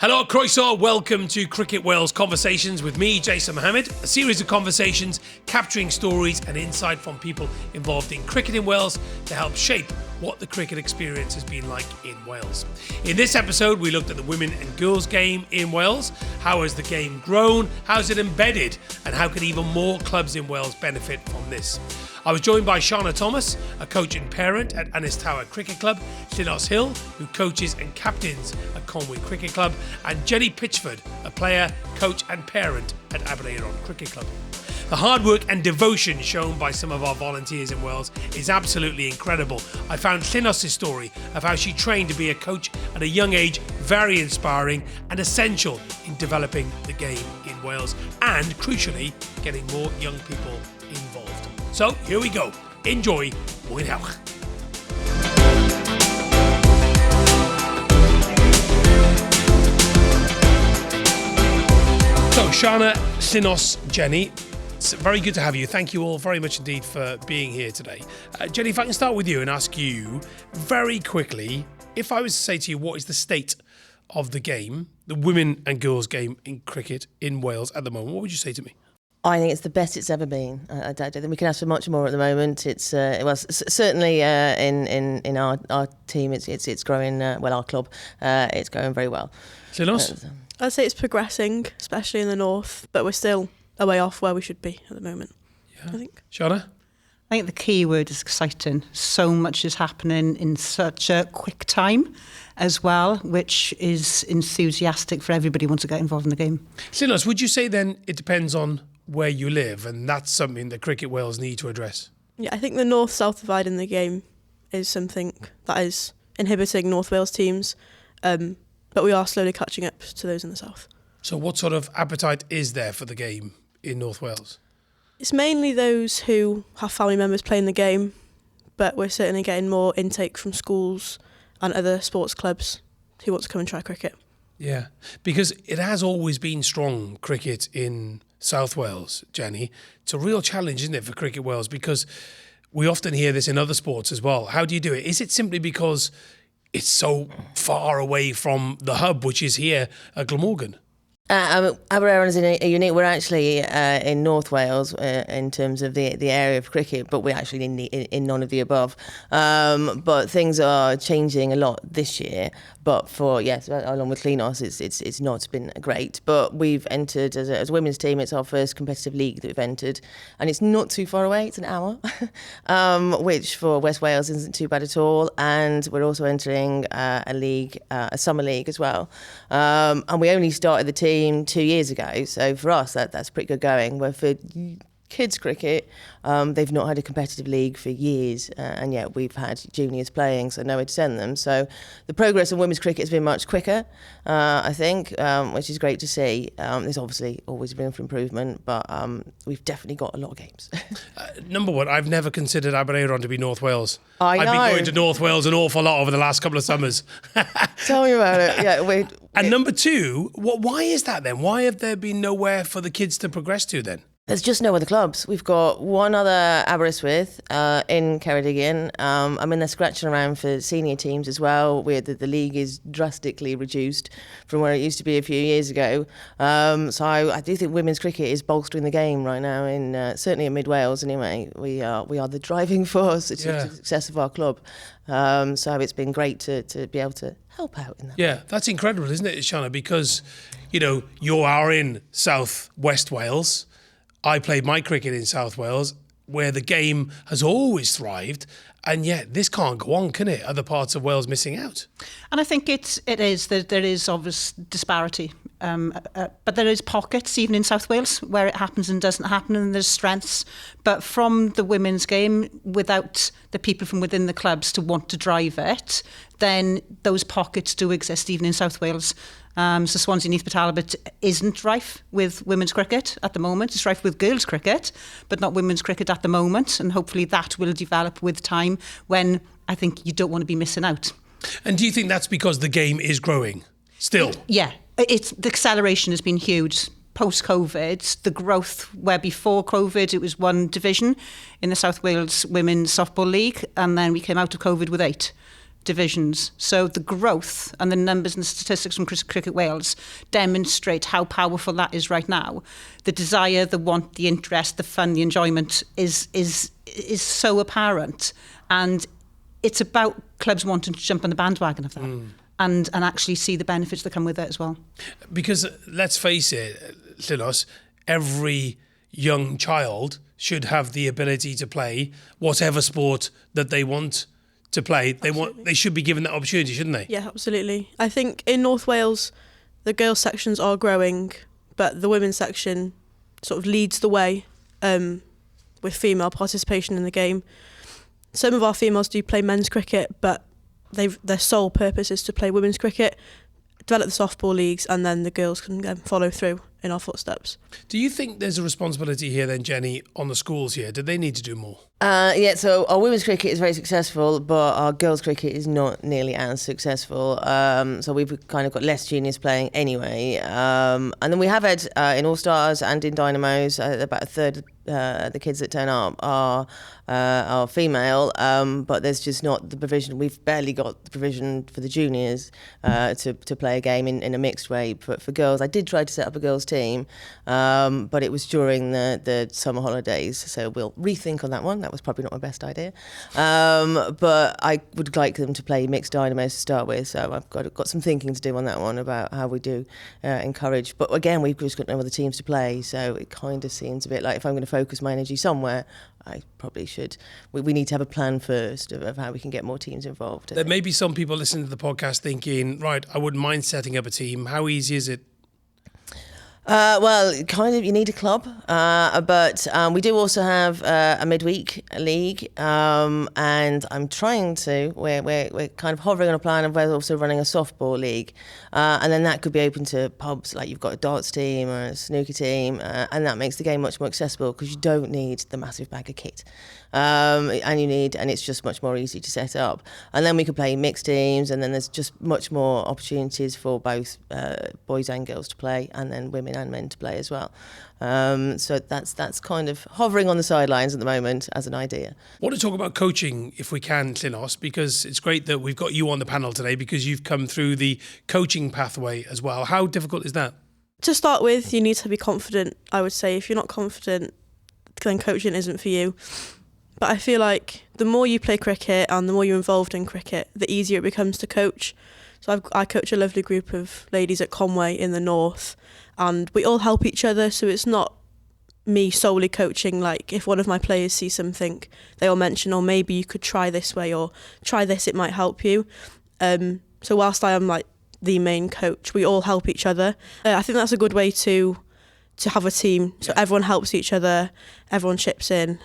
Hello, Croeso. Welcome to Cricket Wales Conversations with me, Jason Mohammad, a series of conversations capturing stories and insight from people involved in cricket in Wales to help shape what the cricket experience has been like in Wales. In this episode, we looked at the women and girls game in Wales. How has the game grown? How is it embedded? And how can even more clubs in Wales benefit from this? I was joined by Shana Thomas, a coach and parent at Ynystawe Cricket Club, Llinos Hill, who coaches and captains at Conwy Cricket Club, and Jenny Pitchford, a player, coach and parent at Aberaeron Cricket Club. The hard work and devotion shown by some of our volunteers in Wales is absolutely incredible. I found Llinos' story of how she trained to be a coach at a young age very inspiring and essential in developing the game in Wales and, crucially, getting more young people involved. So, here we go. Enjoy. Mwynhewch. So, Shana, Llinos, Jenny, it's very good to have you. Thank you all very much indeed for being here today. Jenny, if I can start with you and ask you very quickly, if I was to say to you, what is the state of the game, the women and girls game in cricket in Wales at the moment, what would you say to me? I think it's the best it's ever been. I don't think we can ask for much more at the moment. It's certainly in our team. It's growing well. Our club, it's going very well. Llinos? I'd say it's progressing, especially in the north, but we're still a way off where we should be at the moment. Yeah. I think. Shana? I think the key word is exciting. So much is happening in such a quick time as well, which is enthusiastic for everybody who wants to get involved in the game. Llinos, would you say then it depends on where you live, and that's something that Cricket Wales need to address? Yeah, I think the north-south divide in the game is something that is inhibiting North Wales teams, but we are slowly catching up to those in the south. So what sort of appetite is there for the game in North Wales? It's mainly those who have family members playing the game, but we're certainly getting more intake from schools and other sports clubs who want to come and try cricket. Yeah, because it has always been strong, cricket in South Wales, Jenny. It's a real challenge, isn't it, for Cricket Wales? Because we often hear this in other sports as well. How do you do it? Is it simply because it's so far away from the hub, which is here at Glamorgan? Aberaeron is a unique. We're actually in North Wales in terms of the area of cricket, but we're actually in none of the above. But things are changing a lot this year. But along with Llinos, it's not been great. But we've entered as a women's team. It's our first competitive league that we've entered, and it's not too far away. It's an hour, which for West Wales isn't too bad at all. And we're also entering a league, a summer league as well. And we only started the team 2 years ago, so for us that's pretty good going. Where for kids cricket, they've not had a competitive league for years, and yet we've had juniors playing, so nowhere to send them. So the progress in women's cricket has been much quicker, I think, which is great to see. There's obviously always room for improvement, but we've definitely got a lot of games. Number one, I've never considered Aberaeron to be North Wales. I know. I've been going to North Wales an awful lot over the last couple of summers. Tell me about it. Yeah. And number two, why is that then? Why have there been nowhere for the kids to progress to then? There's just no other clubs. We've got one other Aberystwyth in Ceredigion. They're scratching around for senior teams as well, where the league is drastically reduced from where it used to be a few years ago. So I do think women's cricket is bolstering the game right now, certainly in Mid Wales anyway. We are the driving force to the success of our club. So it's been great to be able to help out in that. Yeah, that's incredible, isn't it, Shana? Because, you are in South West Wales. I played my cricket in South Wales, where the game has always thrived, and yet this can't go on, can it? Other parts of Wales missing out. And I think there is obvious disparity, but there is pockets even in South Wales where it happens and doesn't happen, and there's strengths. But from the women's game, without the people from within the clubs to want to drive it, then those pockets do exist even in South Wales. So Swansea Neath Talbot isn't rife with women's cricket at the moment. It's rife with girls' cricket, but not women's cricket at the moment. And hopefully that will develop with time, when I think you don't want to be missing out. And do you think that's because the game is growing still? Yeah, the acceleration has been huge. Post-COVID, the growth, where before COVID it was one division in the South Wales Women's Softball League, and then we came out of COVID with 8. divisions. So the growth and the numbers and the statistics from Cricket Wales demonstrate how powerful that is right now. The desire, the want, the interest, the fun, the enjoyment is so apparent, and it's about clubs wanting to jump on the bandwagon of that and actually see the benefits that come with it as well. Because let's face it, Llinos, every young child should have the ability to play whatever sport that they want to play. They should be given that opportunity, shouldn't they? Yeah, absolutely. I think in North Wales, the girls' sections are growing, but the women's section sort of leads the way with female participation in the game. Some of our females do play men's cricket, but their sole purpose is to play women's cricket, develop the softball leagues, and then the girls can follow through in our footsteps. Do you think there's a responsibility here then, Jenny, on the schools here? Do they need to do more? Yeah, so our women's cricket is very successful, but our girls' cricket is not nearly as successful. So we've kind of got less juniors playing anyway. And then we have had in All Stars and in Dynamos, about a third the kids that turn up are female, but there's just not the provision. We've barely got the provision for the juniors to play a game in a mixed way for girls. I did try to set up a girls' team, but it was during the summer holidays, so we'll rethink on that one. That was probably not my best idea. But I would like them to play mixed dynamos to start with, so I've got some thinking to do on that one about how we do encourage. But again, we've just got no other teams to play, so it kind of seems a bit like if I'm going to focus my energy somewhere, I probably should. We need to have a plan first of how we can get more teams involved. There may be some people listening to the podcast thinking, right, I wouldn't mind setting up a team. How easy is it? Well, kind of, you need a club, but we do also have a midweek league, and I'm trying to, we're kind of hovering on a plan of we're also running a softball league, and then that could be open to pubs, like you've got a darts team or a snooker team, and that makes the game much more accessible because you don't need the massive bag of kit. And it's just much more easy to set up. And then we could play mixed teams, and then there's just much more opportunities for both boys and girls to play, and then women and men to play as well. So that's kind of hovering on the sidelines at the moment as an idea. I want to talk about coaching if we can, Llinos, because it's great that we've got you on the panel today because you've come through the coaching pathway as well. How difficult is that? To start with, you need to be confident, I would say. If you're not confident, then coaching isn't for you. But I feel like the more you play cricket and the more you're involved in cricket, the easier it becomes to coach. So I coach a lovely group of ladies at Conwy in the north, and we all help each other. So it's not me solely coaching. Like if one of my players sees something, they all mention, or maybe you could try this way, or try this, it might help you. So whilst I am like the main coach, we all help each other. I think that's a good way to have a team. So everyone helps each other, everyone chips in.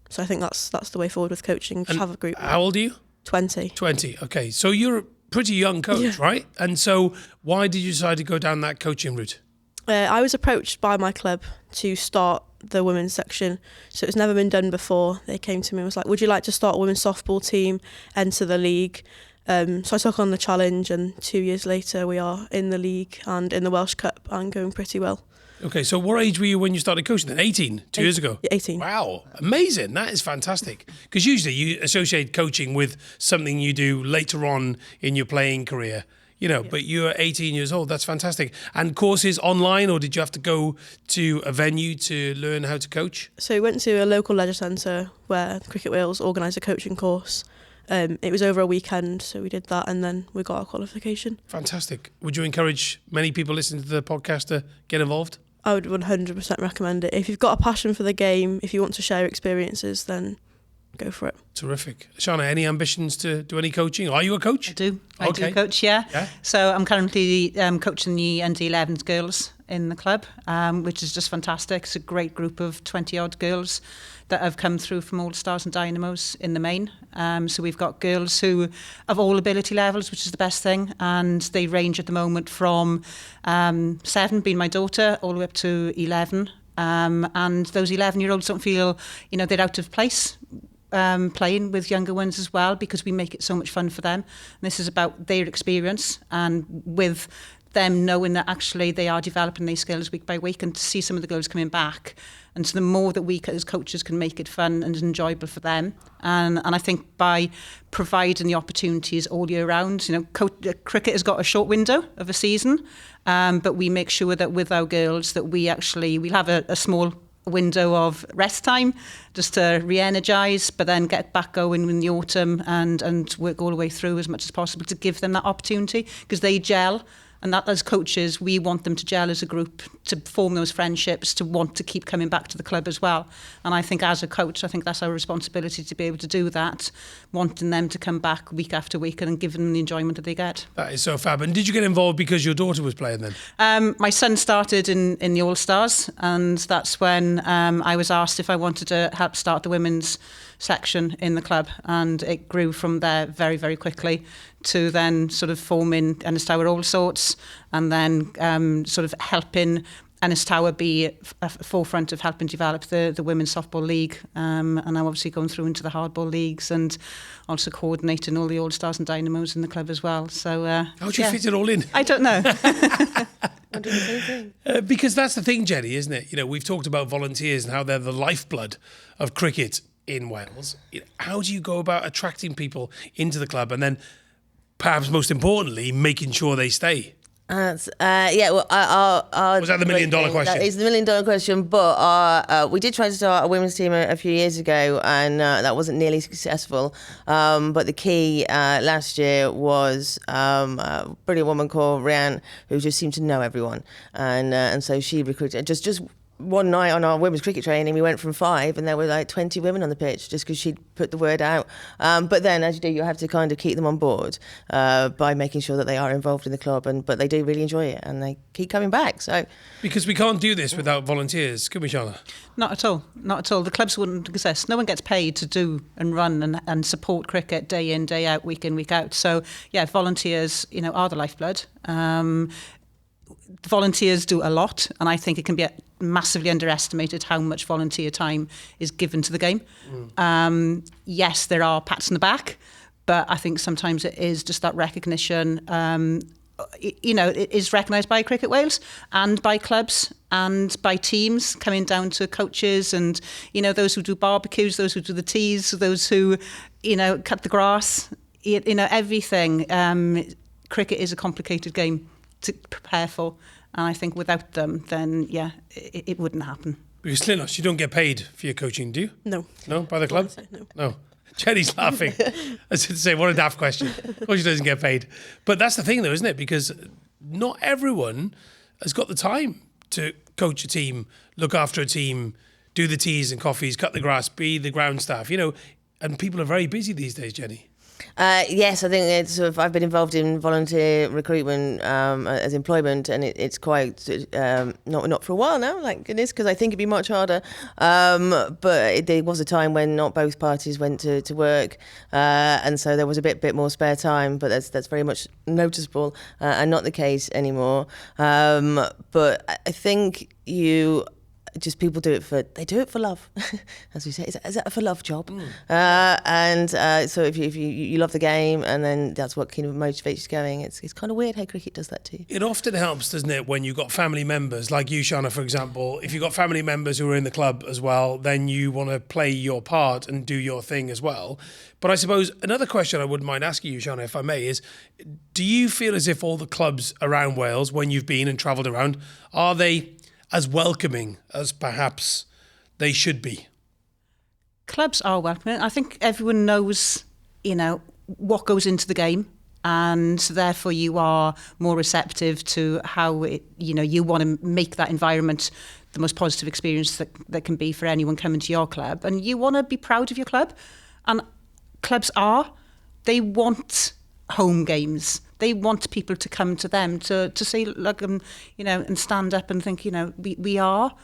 So I think that's the way forward with coaching. Just have a group. How old are you? 20. 20. Okay, so you're a pretty young coach, right? And so why did you decide to go down that coaching route? I was approached by my club to start the women's section. So it's never been done before. They came to me and was like, would you like to start a women's softball team, enter the league? So I took on the challenge, and 2 years later we are in the league and in the Welsh Cup and going pretty well. Okay, so what age were you when you started coaching then? 18, 2 years ago? 18. Wow, amazing. That is fantastic. Because usually you associate coaching with something you do later on in your playing career, but you're 18 years old. That's fantastic. And courses online, or did you have to go to a venue to learn how to coach? So we went to a local leisure centre where Cricket Wales organised a coaching course. It was over a weekend, so we did that, and then we got our qualification. Fantastic. Would you encourage many people listening to the podcast to get involved? I would 100% recommend it. If you've got a passion for the game, if you want to share experiences, then go for it. Terrific. Shana, any ambitions to do any coaching? Are you a coach? I do coach, yeah. So I'm currently coaching the under-11s girls in the club, which is just fantastic. It's a great group of 20-odd girls that have come through from All Stars and Dynamos in the main. So we've got girls who have all ability levels, which is the best thing, and they range at the moment from 7, being my daughter, all the way up to 11. And those 11-year-olds don't feel, they're out of place playing with younger ones as well, because we make it so much fun for them. And this is about their experience, and with them knowing that actually they are developing these skills week by week, and to see some of the girls coming back And so the more that we as coaches can make it fun and enjoyable for them, and I think by providing the opportunities all year round, cricket has got a short window of a season, but we make sure that with our girls that we'll have a small window of rest time just to re-energise, but then get back going in the autumn and work all the way through as much as possible to give them that opportunity, because they gel. And that, as coaches, we want them to gel as a group, to form those friendships, to want to keep coming back to the club as well. And I think as a coach, I think that's our responsibility to be able to do that, wanting them to come back week after week and give them the enjoyment that they get. That is so fab. And did you get involved because your daughter was playing then? My son started in the All-Stars, and that's when I was asked if I wanted to help start the women's section in the club, and it grew from there very, very quickly to then sort of forming Ynystawe All Sorts, and then sort of helping Ynystawe be a forefront of helping develop the women's softball league, and I'm obviously going through into the hardball leagues and also coordinating all the All-Stars and Dynamos in the club as well. So how do you fit it all in? I don't know. I'm doing the same thing. Because that's the thing, Jenny, isn't it? We've talked about volunteers and how they're the lifeblood of cricket in Wales. How do you go about attracting people into the club and then, perhaps most importantly, making sure they stay? Was that the $1 million question? That is the $1 million question, but we did try to start a women's team a few years ago, and that wasn't nearly successful. But the key last year was a brilliant woman called Rhian, who just seemed to know everyone, and so she recruited just one night on our women's cricket training, we went from 5 and there were like 20 women on the pitch just because she'd put the word out. But then, as you do, you have to kind of keep them on board by making sure that they are involved in the club, but they do really enjoy it and they keep coming back. So, because we can't do this without volunteers, can we, Shana? Not at all. Not at all. The clubs wouldn't exist. No one gets paid to do and run and support cricket day in, day out, week in, week out. So, yeah, volunteers, are the lifeblood. Volunteers do a lot, and I think it can be massively underestimated how much volunteer time is given to the game. Yes, there are pats on the back, but I think sometimes it is just that recognition. It is recognised by Cricket Wales and by clubs and by teams, coming down to coaches and, those who do barbecues, those who do the teas, those who, cut the grass, everything. Cricket is a complicated game to prepare for, and I think without them, then it wouldn't happen. Because Llinos, you don't get paid for your coaching, do you? No, by the club. No. Jenny's laughing. I was going to say, what a daft question. Of course, she doesn't get paid, but that's the thing, though, isn't it? Because not everyone has got the time to coach a team, look after a team, do the teas and coffees, cut the grass, be the ground staff. And people are very busy these days, Jenny. Yes, I think it's I've been involved in volunteer recruitment as employment, and it's quite not for a while now, thank goodness, because I think it'd be much harder. But there was a time when not both parties went to work, and so there was a bit more spare time. But that's very much noticeable and not the case anymore. But I think people do it for love, as we say. Is that a for love job? So if you love the game, and then that's what kind of motivates you going. It's kind of weird how cricket does that too. It often helps, doesn't it, when you've got family members like you, Shana, for example. If you've got family members who are in the club as well, then you want to play your part and do your thing as well. But I suppose another question I wouldn't mind asking you, Shana, if I may, is do you feel as if all the clubs around Wales, when you've been and travelled around, are they as welcoming as perhaps they should be? Clubs are welcoming. I think everyone knows, what goes into the game, and therefore you are more receptive to how you want to make that environment the most positive experience that can be for anyone coming to your club, and you want to be proud of your club. And clubs they want home games. They want people to come to them to say, look, and stand up and think, we are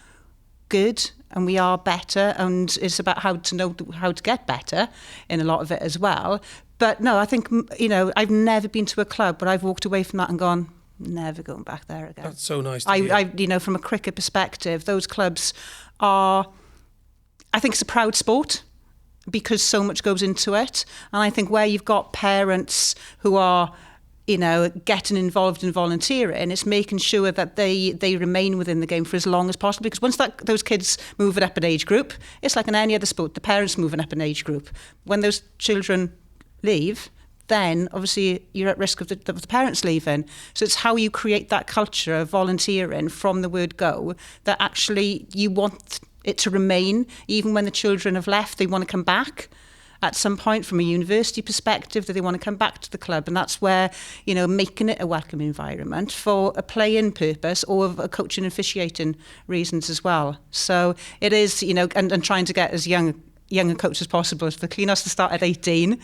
good and we are better, and it's about how to know how to get better in a lot of it as well. But no, I think, I've never been to a club where I've walked away from that and gone, never going back there again. That's so nice to hear. From a cricket perspective, those clubs I think it's a proud sport, because so much goes into it. And I think where you've got parents who are getting involved in volunteering. It's making sure that they remain within the game for as long as possible. Because once those kids move it up an age group, it's like in any other sport. The parents moving up an age group. When those children leave, then obviously you're at risk of the parents leaving. So it's how you create that culture of volunteering from the word go that actually you want it to remain. Even when the children have left, they want to come back at some point from a university perspective, that they want to come back to the club. And that's where, making it a welcome environment for a play-in purpose or a coaching and officiating reasons as well. So it is, and trying to get as young a coach as possible. For the Llinos to start at 18.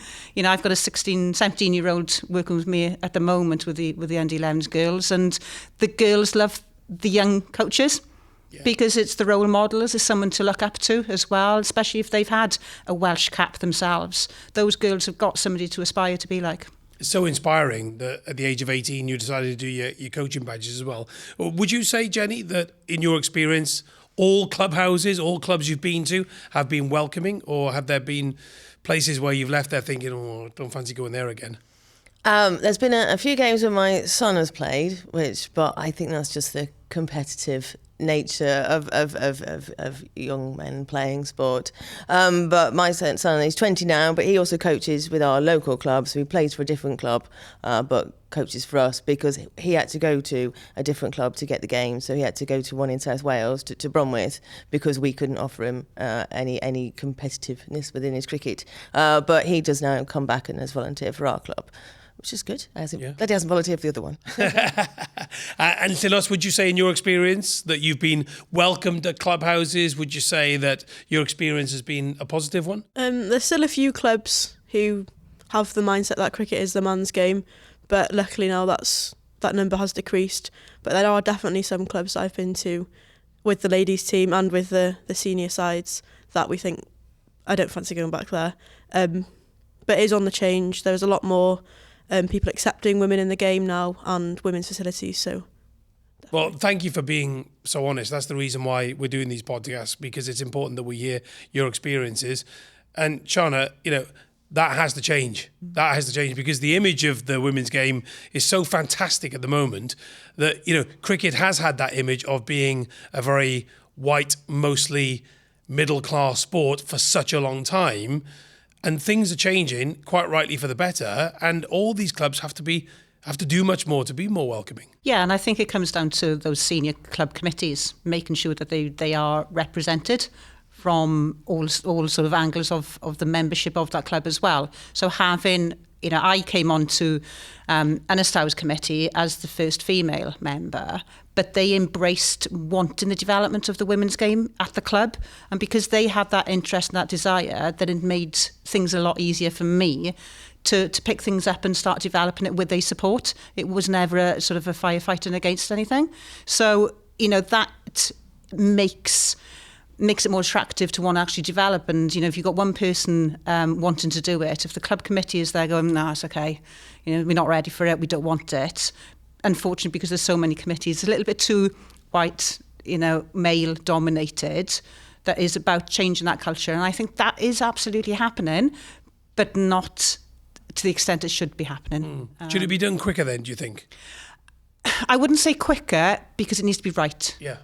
I've got a 16, 17-year-old working with me at the moment with the under-11s girls, and the girls love the young coaches. Yeah. Because it's the role models, is someone to look up to as well, especially if they've had a Welsh cap themselves. Those girls have got somebody to aspire to be like. It's so inspiring that at the age of 18 you decided to do your coaching badges as well. Would you say, Jenny, that in your experience all clubhouses, all clubs you've been to have been welcoming, or have there been places where you've left there thinking, oh, don't fancy going there again? There's been a few games where my son has played, but I think that's just the competitive nature of young men playing sport. But my son, he's 20 now, but he also coaches with our local club, so he plays for a different club, but coaches for us because he had to go to a different club to get the game. So he had to go to one in South Wales, to Bromwith, because we couldn't offer him any competitiveness within his cricket. But he does now come back and has volunteered for our club, which is good. That he hasn't volunteered for the other one. And Llinos, would you say in your experience that you've been welcomed at clubhouses? Would you say that your experience has been a positive one? There's still a few clubs who have the mindset that cricket is the man's game, but luckily now that number has decreased. But there are definitely some clubs that I've been to with the ladies team and with the senior sides that we think, I don't fancy going back there. But it is on the change. There's a lot more people accepting women in the game now and women's facilities. So, well, thank you for being so honest. That's the reason why we're doing these podcasts, because it's important that we hear your experiences. And Shana, that has to change. That has to change, because the image of the women's game is so fantastic at the moment that, cricket has had that image of being a very white, mostly middle-class sport for such a long time. And things are changing, quite rightly, for the better. And all these clubs have to do much more to be more welcoming. Yeah, and I think it comes down to those senior club committees, making sure that they are represented from all sort of angles of the membership of that club as well. So having, I came on to Ynystawe's committee as the first female member, but they embraced wanting the development of the women's game at the club. And because they had that interest and that desire, then it made things a lot easier for me to pick things up and start developing it with their support. It was never a sort of a firefighting against anything. So, that makes it more attractive to want to actually develop. And, if you've got one person wanting to do it, if the club committee is there going, no, it's okay, we're not ready for it, we don't want it. Unfortunately, because there's so many committees, it's a little bit too white, male dominated, that is about changing that culture. And I think that is absolutely happening, but not to the extent it should be happening. Should it be done quicker then, do you think? I wouldn't say quicker, because it needs to be right. Yeah.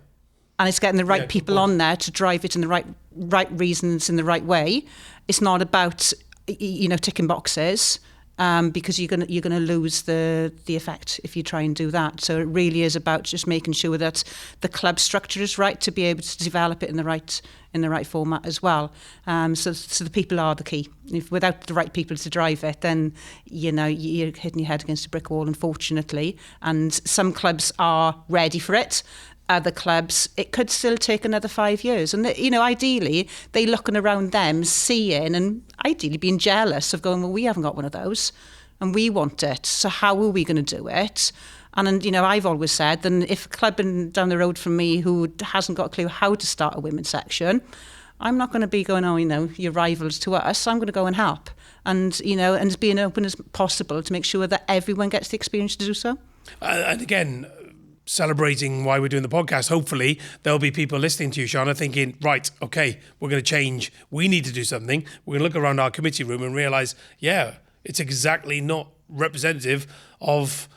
And it's getting the right people on there to drive it in the right reasons, in the right way. It's not about, ticking boxes, because you're gonna lose the effect if you try and do that. So it really is about just making sure that the club structure is right to be able to develop it in the right format as well. So the people are the key. If without the right people to drive it, then you're hitting your head against a brick wall, unfortunately. And some clubs are ready for it. Other clubs, it could still take another 5 years. And, ideally, they're looking around them, seeing and ideally being jealous of going, well, we haven't got one of those and we want it. So how are we going to do it? And, I've always said, then if a club down the road from me who hasn't got a clue how to start a women's section, I'm not going to be going, you're rivals to us. I'm going to go and help. And, and being open as possible to make sure that everyone gets the experience to do so. And again, celebrating why we're doing the podcast, hopefully there'll be people listening to you, Shana, thinking, right, okay, we're going to change. We need to do something. We're going to look around our committee room and realise, it's exactly not representative of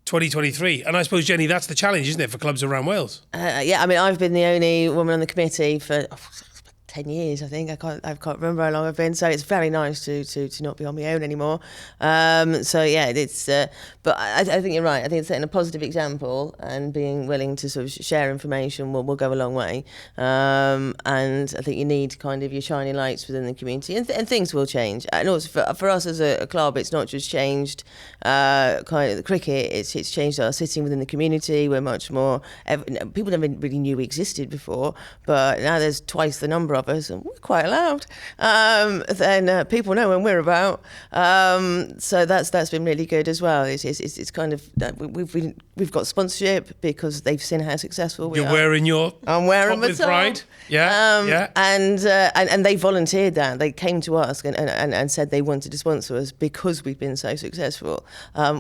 2023. And I suppose, Jenny, that's the challenge, isn't it, for clubs around Wales? Yeah, I mean, I've been the only woman on the committee for 10 years, I think. I can't remember how long I've been. So it's very nice to not be on my own anymore. So yeah, it's. But I think you're right. I think setting a positive example and being willing to sort of share information will go a long way. And I think you need kind of your shining lights within the community, and things will change. And also for us as a club, it's not just changed kind of the cricket. It's changed our sitting within the community. We're much more. People never really knew we existed before, but now there's twice the number of us, and we're quite loud. Then people know when we're about. So that's been really good as well. It's kind of we've got sponsorship because they've seen how successful we are. You're wearing your I'm wearing top with pride. Yeah, And they volunteered that. They came to us and said they wanted to sponsor us because we've been so successful,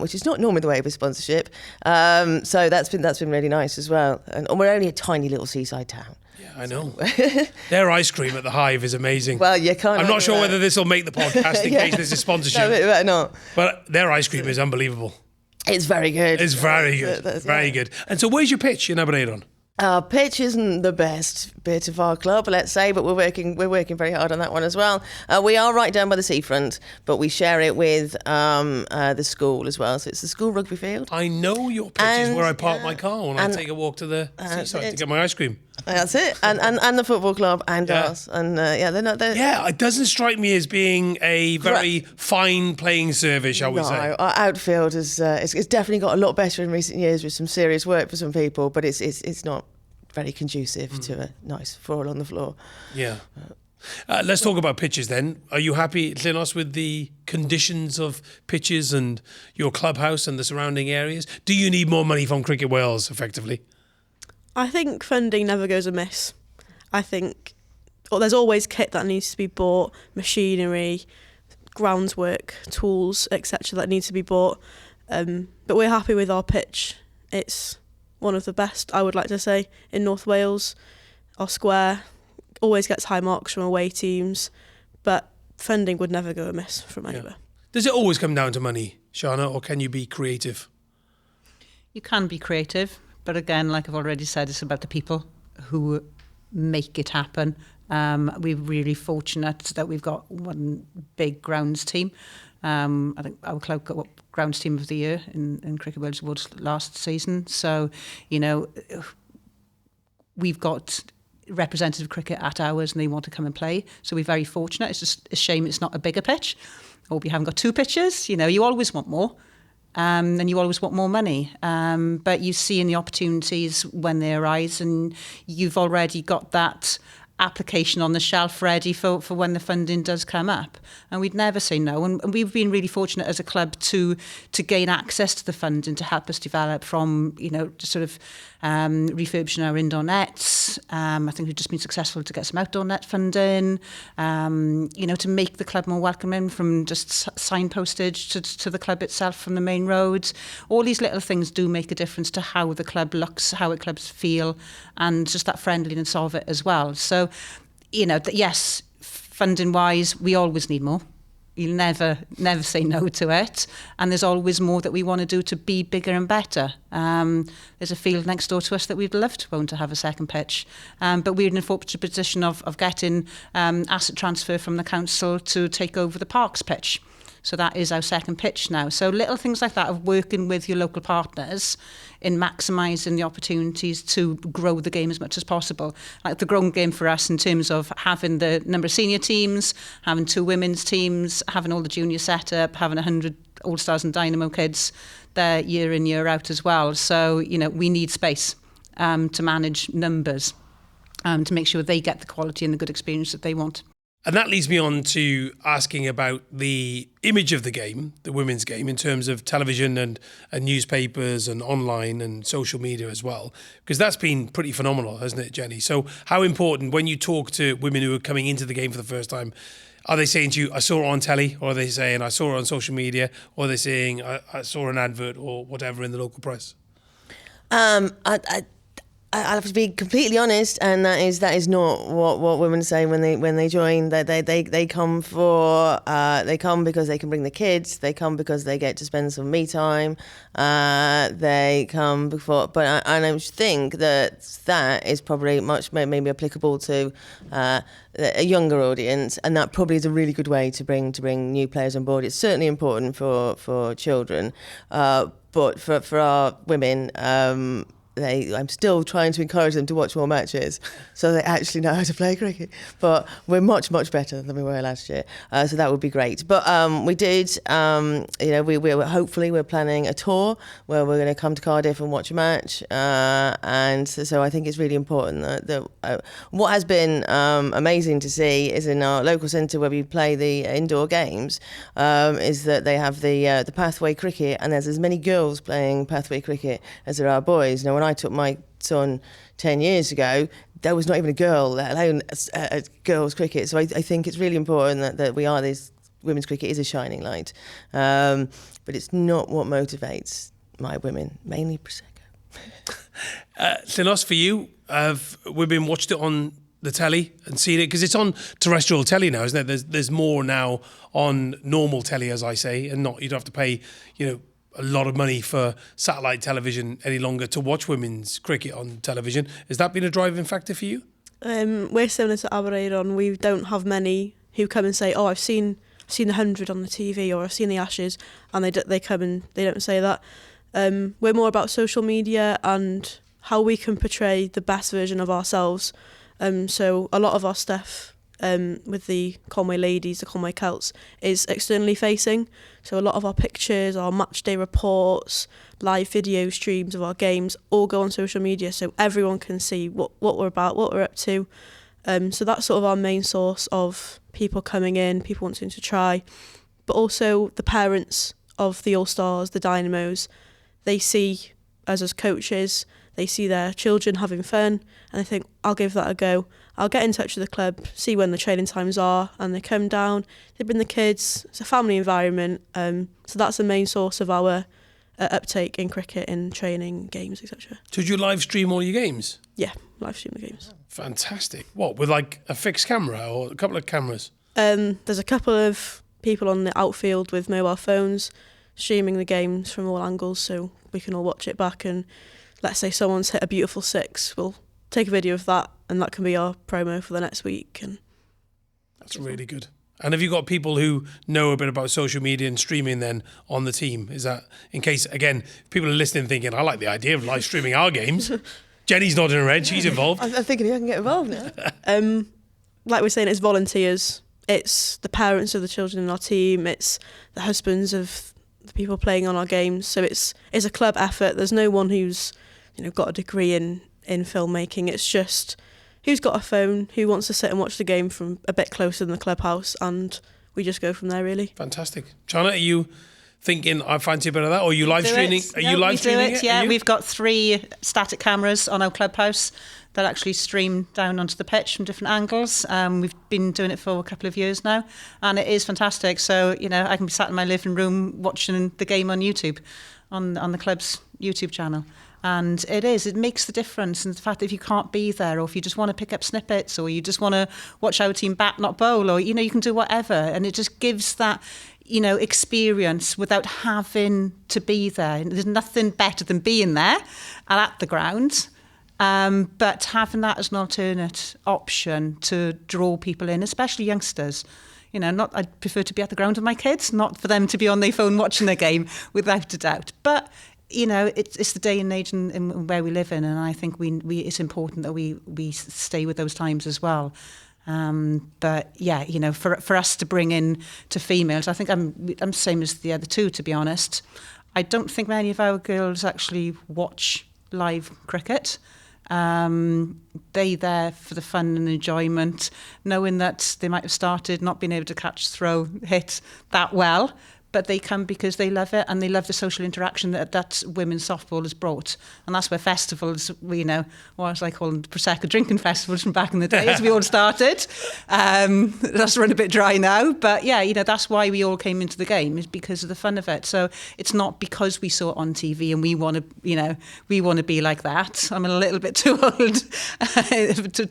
which is not normally the way with sponsorship. So that's been really nice as well. And we're only a tiny little seaside town. Yeah, I know. Their ice cream at the Hive is amazing. Well, you can't. I'm not sure whether this will make the podcast in case there's a sponsorship. No, it better not. But their ice cream is unbelievable. It's very good. It's very good. Very good. And so where's your pitch in Aberaeron? Our pitch isn't the best bit of our club, let's say, but we're working very hard on that one as well. We are right down by the seafront, but we share it with the school as well. So it's the school rugby field. I know your pitch is where I park my car when I take a walk to the seaside to get my ice cream. That's it. And the football club and us. And they're not there. Yeah, it doesn't strike me as being a very fine playing service, shall we say. Our outfield it's definitely got a lot better in recent years with some serious work for some people, but it's not very conducive to a nice four on the floor. Yeah. Let's talk about pitches then. Are you happy, Llinos, with the conditions of pitches and your clubhouse and the surrounding areas? Do you need more money from Cricket Wales, effectively? I think funding never goes amiss. I think there's always kit that needs to be bought, machinery, groundswork, tools, etc. that needs to be bought. But we're happy with our pitch. It's one of the best, I would like to say, in North Wales. Our square always gets high marks from away teams, but funding would never go amiss from anywhere. Does it always come down to money, Shana, or can you be creative? You can be creative, but again, like I've already said, it's about the people who make it happen. We're really fortunate that we've got one big grounds team. I think our club got grounds team of the year in Cricket Wales Awards last season. So, we've got representative cricket at ours and they want to come and play. So we're very fortunate. It's just a shame it's not a bigger pitch, or we haven't got two pitches. You always want more. And you always want more money. But you see in the opportunities when they arise, and you've already got that application on the shelf ready for when the funding does come up. And we'd never say no. And we've been really fortunate as a club to gain access to the funding to help us develop from, sort of refurbishing our indoor nets. I think we've just been successful to get some outdoor net funding, to make the club more welcoming, from just signpostage to the club itself from the main roads. All these little things do make a difference to how the club looks, how the clubs feel, and just that friendliness of it as well. So, yes, funding-wise, we always need more. You'll never say no to it. And there's always more that we want to do to be bigger and better. There's a field next door to us that we'd love to own to have a second pitch. But we're in a fortunate position of getting asset transfer from the council to take over the Parks pitch. So that is our second pitch now. So little things like that of working with your local partners in maximising the opportunities to grow the game as much as possible. Like the growing game for us in terms of having the number of senior teams, having 2 women's teams, having all the junior set up, having 100 All-Stars and Dynamo kids there year in, year out as well. So, we need space to manage numbers, to make sure they get the quality and the good experience that they want. And that leads me on to asking about the image of the game, the women's game, in terms of television and newspapers and online and social media as well, because that's been pretty phenomenal, hasn't it, Jenny? So how important, when you talk to women who are coming into the game for the first time, are they saying to you, I saw it on telly, or are they saying, I saw it on social media, or are they saying, I saw an advert or whatever in the local press? I'll have to be completely honest, and that is not what women say when they join. They come because they can bring the kids. They come because they get to spend some me time. They come before, and I think that is probably much maybe applicable to a younger audience, and that probably is a really good way to bring new players on board. It's certainly important for children, but for our women. I'm still trying to encourage them to watch more matches so they actually know how to play cricket. But we're much, much better than we were last year. So that would be great. But we did, we're planning a tour where we're going to come to Cardiff and watch a match. And so I think it's really important that what has been amazing to see is in our local centre where we play the indoor games, is that they have the pathway cricket, and there's as many girls playing pathway cricket as there are boys. Now, when I took my son 10 years ago, there was not even a girl, let alone a girls' cricket. So I think it's really important that we are this. Women's cricket is a shining light, but it's not what motivates my women. Mainly Prosecco. Llinos, for you, we've been watched it on the telly and seen it because it's on terrestrial telly now, isn't it? There's more now on normal telly, as I say, and not you don't have to pay a lot of money for satellite television any longer to watch women's cricket on television. Has that been a driving factor for you? We're similar to Aberaeron. We don't have many who come and say, "Oh, I've seen the 100 on the TV," or "I've seen the Ashes," and they come and they don't say that. We're more about social media and how we can portray the best version of ourselves. So a lot of our stuff with the Conwy ladies, the Conwy Celts, is externally facing. So a lot of our pictures, our match day reports, live video streams of our games all go on social media so everyone can see what we're about, what we're up to. So that's sort of our main source of people coming in, people wanting to try. But also the parents of the All-Stars, the Dynamos, they see us as coaches, they see their children having fun, and they think, I'll give that a go. I'll get in touch with the club, see when the training times are, and they come down, they bring the kids. It's a family environment. So that's the main source of our uptake in cricket, in training, games, etc. So do you live stream all your games? Yeah, live stream the games. Fantastic. What, with like a fixed camera or a couple of cameras? There's a couple of people on the outfield with mobile phones streaming the games from all angles so we can all watch it back, and let's say someone's hit a beautiful six, we'll take a video of that, and that can be our promo for the next week. And that's really good. And have you got people who know a bit about social media and streaming then on the team? Is that, in case, again, people are listening thinking, I like the idea of live streaming our games. Jenny's nodding her head, she's involved. I'm thinking I can get involved now. Like we're saying, it's volunteers. It's the parents of the children in our team. It's the husbands of the people playing on our games. So it's a club effort. There's no one who's got a degree in filmmaking. It's just who's got a phone, who wants to sit and watch the game from a bit closer than the clubhouse, and we just go from there, really. Fantastic. Shana, are you thinking I fancy a bit of that, or are you live streaming? Are you live streaming it? Yeah, we've got 3 static cameras on our clubhouse that actually stream down onto the pitch from different angles. We've been doing it for a couple of years now, and it is fantastic. So I can be sat in my living room watching the game on YouTube, on the club's YouTube channel. And it makes the difference. And the fact that if you can't be there, or if you just want to pick up snippets, or you just want to watch our team bat, not bowl, or, you can do whatever. And it just gives that, experience without having to be there. There's nothing better than being there and at the ground. But having that as an alternate option to draw people in, especially youngsters. I'd prefer to be at the ground with my kids, not for them to be on their phone watching their game, without a doubt. But it's the day and age and where we live in, and I think it's important that we stay with those times as well. But yeah, for us to bring in to females, I think I'm same as the other two, to be honest. I don't think many of our girls actually watch live cricket. They there for the fun and enjoyment, knowing that they might have started not being able to catch, throw, hit that well, but they come because they love it and they love the social interaction that women's softball has brought. And that's where festivals, what I call them, Prosecco drinking festivals from back in the day, as we all started. That's run a bit dry now, but that's why we all came into the game, is because of the fun of it. So it's not because we saw it on TV and we want to be like that. I'm a little bit too old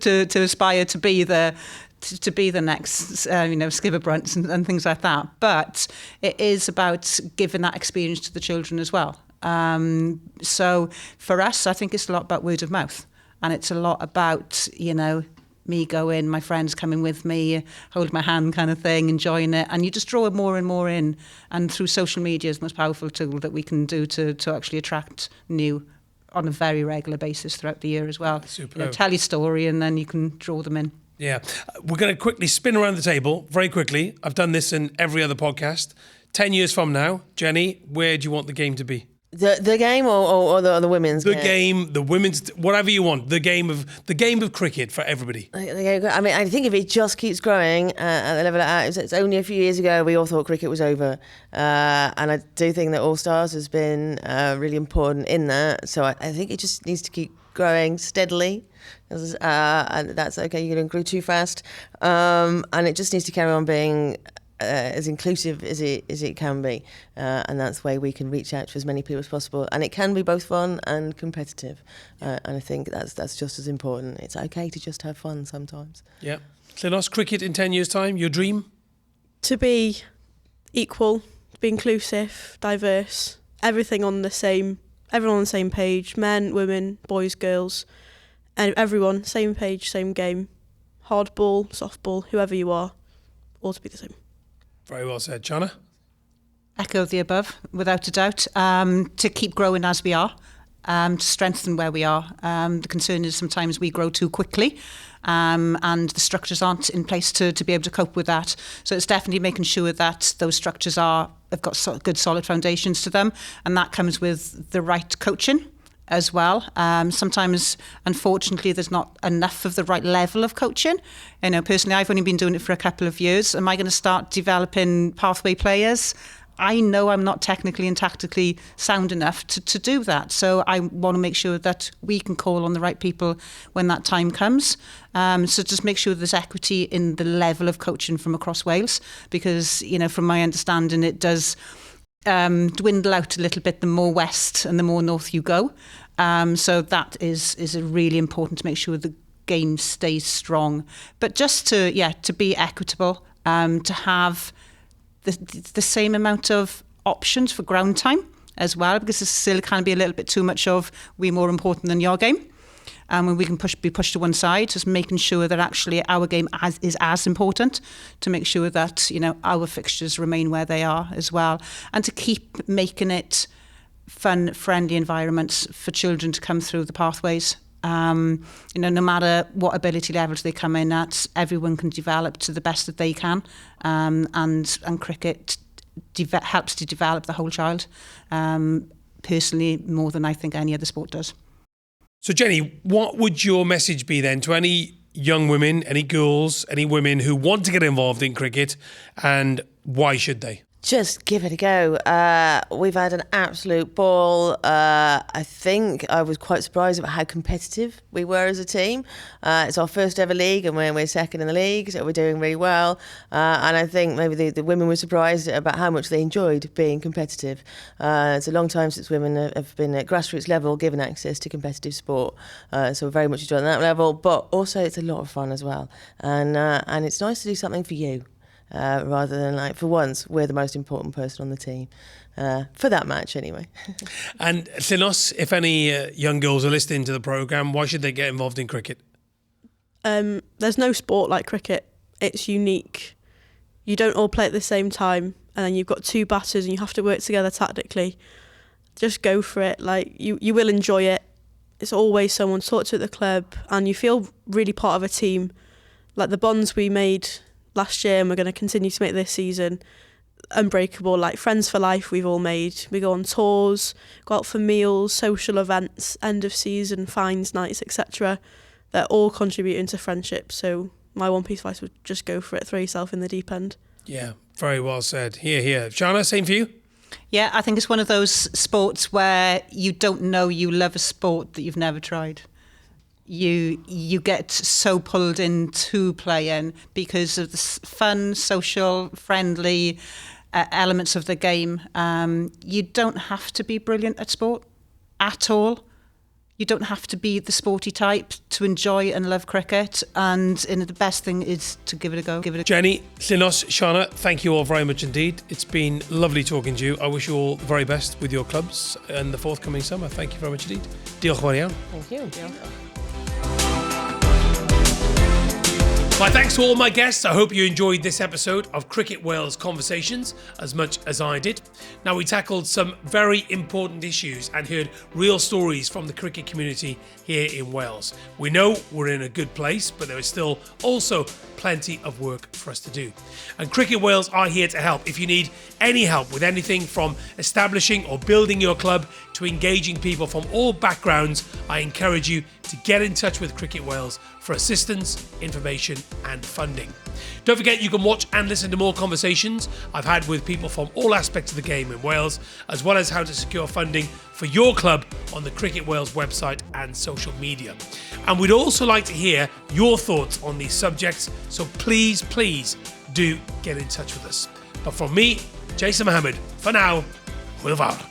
to aspire to be the next, Skipper Brunts and things like that. But it is about giving that experience to the children as well. So for us, I think it's a lot about word of mouth. And it's a lot about, me going, my friends coming with me, hold my hand kind of thing, enjoying it. And you just draw it more and more in. And through social media is the most powerful tool that we can do to actually attract new on a very regular basis throughout the year as well. Tell your story and then you can draw them in. Yeah. We're going to quickly spin around the table very quickly. I've done this in every other podcast. 10 years from now, Jenny, where do you want the game to be? The game or the women's game? The game, the women's, whatever you want. The game of cricket for everybody. I mean, I think if it just keeps growing at the level it's only a few years ago we all thought cricket was over. And I do think that All Stars has been really important in that. So I think it just needs to keep growing steadily. And that's okay, you're going to grow too fast. And it just needs to carry on being as inclusive as it can be. And that's the way we can reach out to as many people as possible. And it can be both fun and competitive. And I think that's just as important. It's okay to just have fun sometimes. Yeah. Llinos, cricket in 10 years' time, your dream? To be equal, to be inclusive, diverse, everyone on the same page, men, women, boys, girls, and everyone, same page, same game, hardball, softball, whoever you are, all to be the same. Very well said. Shana? Echo the above, without a doubt. To keep growing as we are, to strengthen where we are. The concern is sometimes we grow too quickly and the structures aren't in place to be able to cope with that. So it's definitely making sure that those structures have got good solid foundations to them, and that comes with the right coaching as well. Sometimes, unfortunately, there's not enough of the right level of coaching. Personally, I've only been doing it for a couple of years. Am I going to start developing pathway players? I know I'm not technically and tactically sound enough to do that. So I want to make sure that we can call on the right people when that time comes. So just make sure there's equity in the level of coaching from across Wales, because, from my understanding, it does dwindle out a little bit the more west and the more north you go. So that is really important to make sure the game stays strong. But just to be equitable, to have the same amount of options for ground time as well, because it still can be a little bit too much of we're more important than your game. When we can be pushed to one side, just making sure that actually our game is as important, to make sure that our fixtures remain where they are as well, and to keep making it fun, friendly environments for children to come through the pathways. No matter what ability levels they come in at, everyone can develop to the best that they can, and cricket helps to develop the whole child, personally, more than I think any other sport does. So Jenny, what would your message be then to any young women, any girls, any women who want to get involved in cricket, and why should they? Just give it a go. We've had an absolute ball. I think I was quite surprised about how competitive we were as a team. It's our first ever league and we're second in the league, so we're doing really well. And I think maybe the women were surprised about how much they enjoyed being competitive. It's a long time since women have been at grassroots level given access to competitive sport. So we're very much enjoying that level, but also it's a lot of fun as well. And it's nice to do something for you. Rather than for once, we're the most important person on the team. For that match anyway. And Llinos, if any young girls are listening to the programme, why should they get involved in cricket? There's no sport like cricket. It's unique. You don't all play at the same time, and then you've got two batters and you have to work together tactically. Just go for it. You will enjoy it. It's always someone to talk to at the club, and you feel really part of a team. Like the bonds we made last year and we're going to continue to make this season, unbreakable, like friends for life we've all made. We go on tours, go out for meals, social events, end of season, fines nights, etc. They're all contributing to friendship. So my one piece of advice would just go for it, throw yourself in the deep end. Yeah, very well said. Here, here. Shana, same for you? Yeah, I think it's one of those sports where you don't know you love a sport that you've never tried. You get so pulled into playing because of the fun, social, friendly elements of the game. You don't have to be brilliant at sport at all. You don't have to be the sporty type to enjoy and love cricket. And the best thing is to give it a go. Jenny, Llinos, Shana, thank you all very much indeed. It's been lovely talking to you. I wish you all the very best with your clubs in the forthcoming summer. Thank you very much indeed. Diolch yn fawr iawn. Thank you. My thanks to all my guests. I hope you enjoyed this episode of Cricket Wales Conversations as much as I did. Now, we tackled some very important issues and heard real stories from the cricket community here in Wales. We know we're in a good place, but there is still also plenty of work for us to do. And Cricket Wales are here to help. If you need any help with anything from establishing or building your club to engaging people from all backgrounds, I encourage you to get in touch with Cricket Wales for assistance, information and funding. Don't forget you can watch and listen to more conversations I've had with people from all aspects of the game in Wales, as well as how to secure funding for your club on the Cricket Wales website and social media. And we'd also like to hear your thoughts on these subjects, so please do get in touch with us. But from me, Jason Mohammad, for now, hwyl fawr.